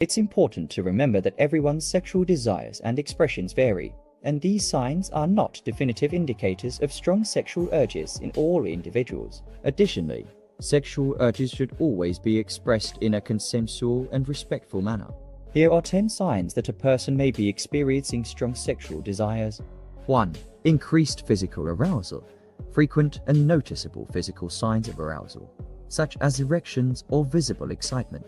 It's important to remember that everyone's sexual desires and expressions vary, and these signs are not definitive indicators of strong sexual urges in all individuals. Additionally, sexual urges should always be expressed in a consensual and respectful manner. Here are 10 signs that a person may be experiencing strong sexual desires. 1. Increased physical arousal. Frequent and noticeable physical signs of arousal, such as erections or visible excitement.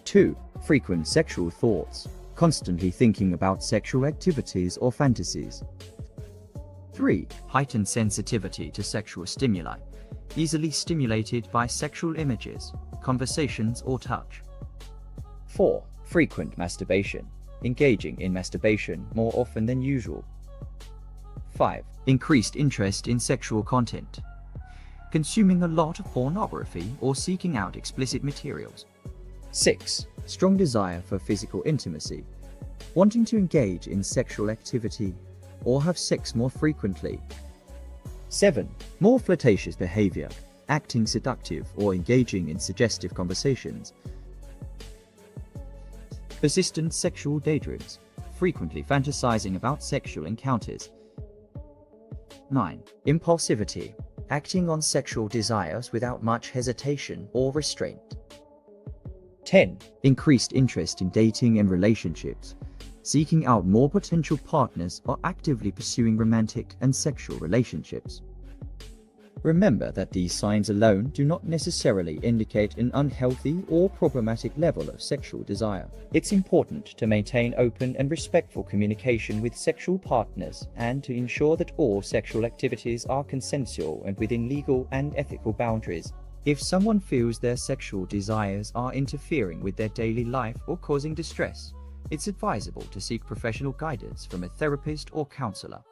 2. Frequent sexual thoughts. Constantly thinking about sexual activities or fantasies. 3. Heightened sensitivity to sexual stimuli. Easily stimulated by sexual images, conversations, or touch. 4. Frequent masturbation. Engaging in masturbation more often than usual. 5. Increased interest in sexual content. Consuming a lot of pornography or seeking out explicit materials. 6. Strong desire for physical intimacy. Wanting to engage in sexual activity or have sex more frequently. 7. More flirtatious behavior. Acting seductive or engaging in suggestive conversations. Persistent sexual daydreams. Frequently fantasizing about sexual encounters. 9. Impulsivity. Acting on sexual desires without much hesitation or restraint. 10. Increased interest in dating and relationships. Seeking out more potential partners or actively pursuing romantic and sexual relationships. Remember that these signs alone do not necessarily indicate an unhealthy or problematic level of sexual desire. It's important to maintain open and respectful communication with sexual partners and to ensure that all sexual activities are consensual and within legal and ethical boundaries. If someone feels their sexual desires are interfering with their daily life or causing distress, it's advisable to seek professional guidance from a therapist or counselor.